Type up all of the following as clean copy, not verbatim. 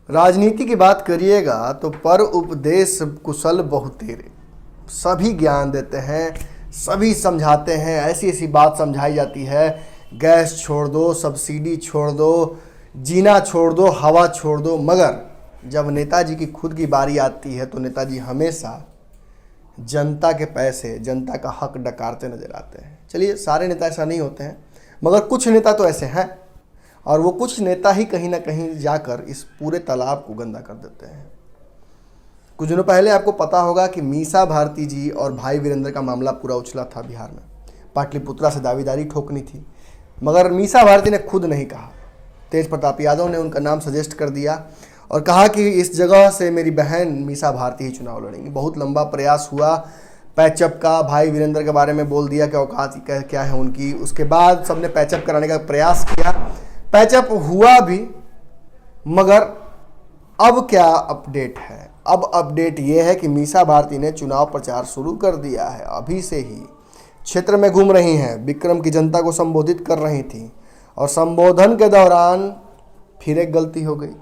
राजनीति की बात करिएगा तो पर उपदेश कुशल बहुतेरे, सभी ज्ञान देते हैं, सभी समझाते हैं, ऐसी ऐसी बात समझाई जाती है, गैस छोड़ दो, सब्सिडी छोड़ दो, जीना छोड़ दो, हवा छोड़ दो। मगर जब नेताजी की खुद की बारी आती है तो नेताजी हमेशा जनता के पैसे, जनता का हक डकारते नजर आते हैं। चलिए, सारे नेता ऐसा नहीं होते हैं, मगर कुछ नेता तो ऐसे हैं, और वो कुछ नेता ही कहीं ना कहीं जाकर इस पूरे तालाब को गंदा कर देते हैं। कुछ दिनों पहले आपको पता होगा कि मीसा भारती जी और भाई वीरेंद्र का मामला पूरा उछला था बिहार में। पाटलिपुत्रा से दावेदारी ठोकनी थी, मगर मीसा भारती ने खुद नहीं कहा। तेज प्रताप यादव ने उनका नाम सजेस्ट कर दिया और कहा कि इस जगह से मेरी बहन मीसा भारती ही चुनाव लड़ेंगी। बहुत लंबा प्रयास हुआ पैचअप का, भाई वीरेंद्र के बारे में बोल दिया कि औकात क्या है उनकी। उसके बाद सबने पैचअप कराने का प्रयास किया, पैचअप हुआ भी, मगर अब क्या अपडेट है? अब अपडेट ये है कि मीसा भारती ने चुनाव प्रचार शुरू कर दिया है। अभी से ही क्षेत्र में घूम रही हैं, विक्रम की जनता को संबोधित कर रही थी, और संबोधन के दौरान फिर एक गलती हो गई।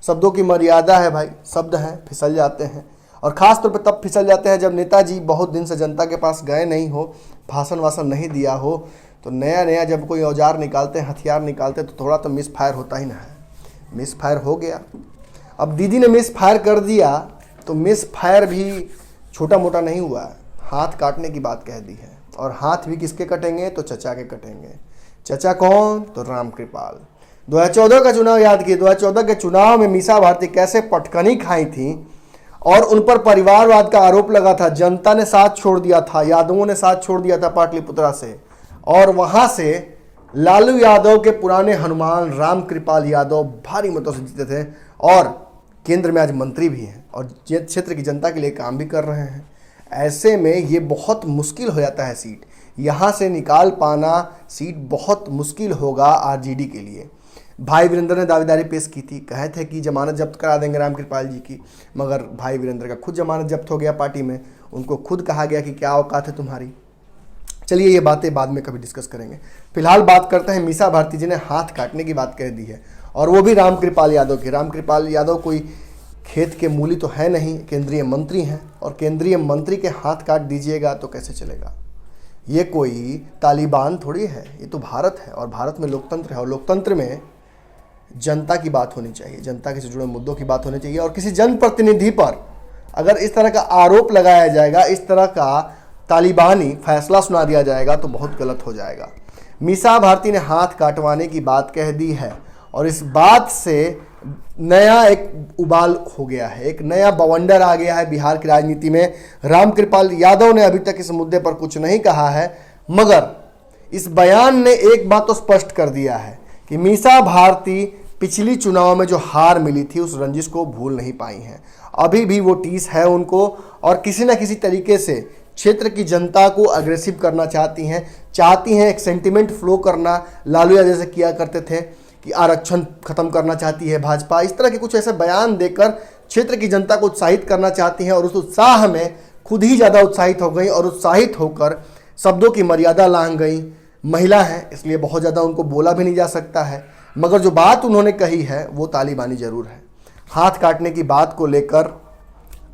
शब्दों की मर्यादा है भाई, शब्द हैं, फिसल जाते हैं, और ख़ास तौर पर तब फिसल जाते हैं जब नेताजी बहुत दिन से जनता के पास गए नहीं हो, भाषण वाषण नहीं दिया हो। तो नया नया जब कोई औजार निकालते हैं, हथियार निकालते हैं, तो थोड़ा तो मिस फायर होता ही ना है। मिस फायर हो गया। अब दीदी ने मिस फायर कर दिया तो मिस फायर भी छोटा मोटा नहीं हुआ, हाथ काटने की बात कह दी है। और हाथ भी किसके कटेंगे? तो चचा के कटेंगे। चचा कौन? तो राम कृपाल। 2014 का चुनाव याद किए। 2014 के चुनाव में मीसा भारती कैसे पटकनी खाई थी और उन पर परिवारवाद का आरोप लगा था। जनता ने साथ छोड़ दिया था, यादवों ने साथ छोड़ दिया था पाटलिपुत्रा से, और वहां से लालू यादव के पुराने हनुमान राम कृपाल यादव भारी मतों से जीते थे, और केंद्र में आज मंत्री भी हैं और क्षेत्र की जनता के लिए काम भी कर रहे हैं। ऐसे में ये बहुत मुश्किल हो जाता है सीट, यहाँ से निकाल पाना सीट बहुत मुश्किल होगा आरजेडी के लिए। भाई वीरेंद्र ने दावेदारी पेश की थी, कहे थे कि जमानत जब्त करा देंगे राम कृपाल जी की, मगर भाई वीरेंद्र का खुद जमानत जब्त हो गया पार्टी में। उनको खुद कहा गया कि क्या औकात है तुम्हारी। चलिए, ये बातें बाद में कभी डिस्कस करेंगे। फिलहाल बात करते हैं, मीसा भारती जी ने हाथ काटने की बात कह दी है, और वो भी राम कृपाल यादव की। राम कृपाल यादव कोई खेत के मूली तो है नहीं, केंद्रीय मंत्री हैं, और केंद्रीय मंत्री के हाथ काट दीजिएगा तो कैसे चलेगा? ये कोई तालिबान थोड़ी है, ये तो भारत है, और भारत में लोकतंत्र है, और लोकतंत्र में जनता की बात होनी चाहिए, जनता के से जुड़े मुद्दों की बात होनी चाहिए। और किसी जनप्रतिनिधि पर अगर इस तरह का आरोप लगाया जाएगा, इस तरह का तालिबानी फैसला सुना दिया जाएगा, तो बहुत गलत हो जाएगा। मीसा भारती ने हाथ काटवाने की बात कह दी है, और इस बात से नया एक उबाल हो गया है, एक नया बवंडर आ गया है बिहार की राजनीति में। राम कृपाल यादव ने अभी तक इस मुद्दे पर कुछ नहीं कहा है, मगर इस बयान ने एक बात तो स्पष्ट कर दिया है कि मीसा भारती पिछली चुनाव में जो हार मिली थी उस रंजिश को भूल नहीं पाई हैं। अभी भी वो टीस है उनको, और किसी न किसी तरीके से क्षेत्र की जनता को अग्रेसिव करना चाहती हैं, एक सेंटिमेंट फ्लो करना। लालू यादव जैसे किया करते थे कि आरक्षण खत्म करना चाहती है भाजपा, इस तरह के कुछ ऐसे बयान देकर क्षेत्र की जनता को उत्साहित करना चाहती हैं, और उस उत्साह में खुद ही ज़्यादा उत्साहित हो गई, और उत्साहित होकर शब्दों की मर्यादा लांघ गई। महिला हैं, इसलिए बहुत ज़्यादा उनको बोला भी नहीं जा सकता है, मगर जो बात उन्होंने कही है वो तालिबानी ज़रूर है। हाथ काटने की बात को लेकर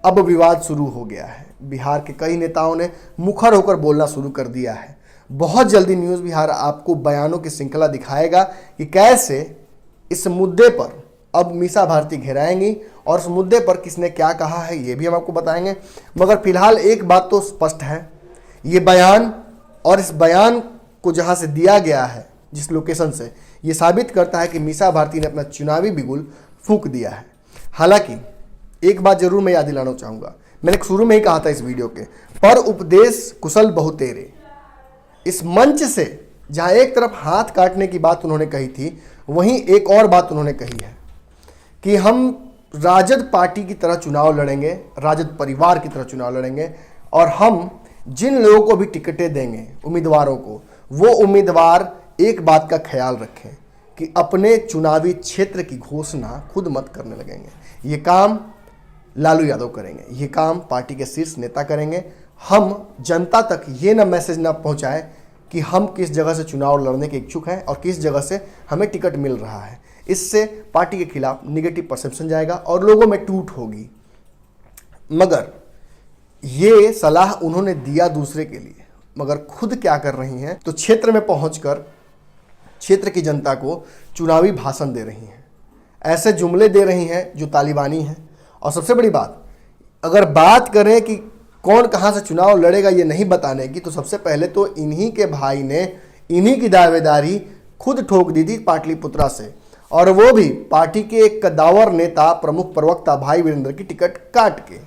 अब विवाद शुरू हो गया है। बिहार के कई नेताओं ने मुखर होकर बोलना शुरू कर दिया है। बहुत जल्दी न्यूज़ बिहार आपको बयानों की श्रृंखला दिखाएगा कि कैसे इस मुद्दे पर अब मीसा भारती घेराएंगी, और उस मुद्दे पर किसने क्या कहा है ये भी हम आपको बताएंगे। मगर फिलहाल एक बात तो स्पष्ट है, ये बयान और इस बयान को जहाँ से दिया गया है, जिस लोकेशन से, ये साबित करता है कि मीसा भारती ने अपना चुनावी बिगुल फूंक दिया है। हालांकि एक बात जरूर मैं याद दिलाना चाहूँगा, मैंने शुरू में ही कहा था इस वीडियो के, पर उपदेश कुशल बहुतेरे। इस मंच से जहाँ एक तरफ हाथ काटने की बात उन्होंने कही थी, वहीं एक और बात उन्होंने कही है कि हम राजद पार्टी की तरह चुनाव लड़ेंगे, राजद परिवार की तरह चुनाव लड़ेंगे, और हम जिन लोगों को भी टिकटें देंगे, उम्मीदवारों को, वो उम्मीदवार एक बात का ख्याल रखें कि अपने चुनावी क्षेत्र की घोषणा खुद मत करने लगेंगे। ये काम लालू यादव करेंगे, ये काम पार्टी के शीर्ष नेता करेंगे। हम जनता तक ये ना मैसेज ना पहुंचाएं कि हम किस जगह से चुनाव लड़ने के इच्छुक हैं और किस जगह से हमें टिकट मिल रहा है। इससे पार्टी के खिलाफ निगेटिव परसेप्शन जाएगा और लोगों में टूट होगी। मगर ये सलाह उन्होंने दिया दूसरे के लिए, मगर खुद क्या कर रही हैं, तो क्षेत्र में पहुंचकर क्षेत्र की जनता को चुनावी भाषण दे रही हैं, ऐसे जुमले दे रही हैं जो तालिबानी हैं। और सबसे बड़ी बात, अगर बात करें कि कौन कहां से चुनाव लड़ेगा ये नहीं बताने की, तो सबसे पहले तो इन्हीं के भाई ने इन्हीं की दावेदारी खुद ठोक दी थी पाटलिपुत्रा से, और वो भी पार्टी के एक कदावर नेता प्रमुख प्रवक्ता भाई वीरेंद्र की टिकट काट के।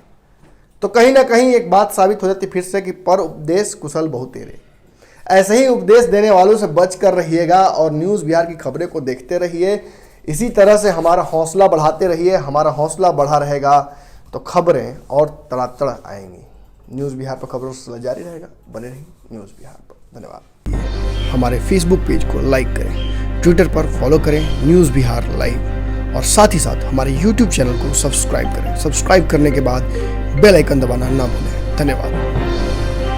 तो कहीं ना कहीं एक बात साबित हो जाती फिर से कि पर उपदेश कुशल बहुतेरे। ऐसे ही उपदेश देने वालों से बच कर रहिएगा और न्यूज़ बिहार की खबरें को देखते रहिए। इसी तरह से हमारा हौसला बढ़ाते रहिए। हमारा हौसला बढ़ा रहेगा तो खबरें और तड़ातड़ आएंगी। न्यूज़ बिहार पर खबरों से जारी रहेगा, बने रहिए न्यूज़ बिहार पर। धन्यवाद। हमारे फेसबुक पेज को लाइक करें, ट्विटर पर फॉलो करें न्यूज़ बिहार लाइव, और साथ ही साथ हमारे यूट्यूब चैनल को सब्सक्राइब करें। सब्सक्राइब करने के बाद बेल आइकन दबाना ना भूलें। धन्यवाद।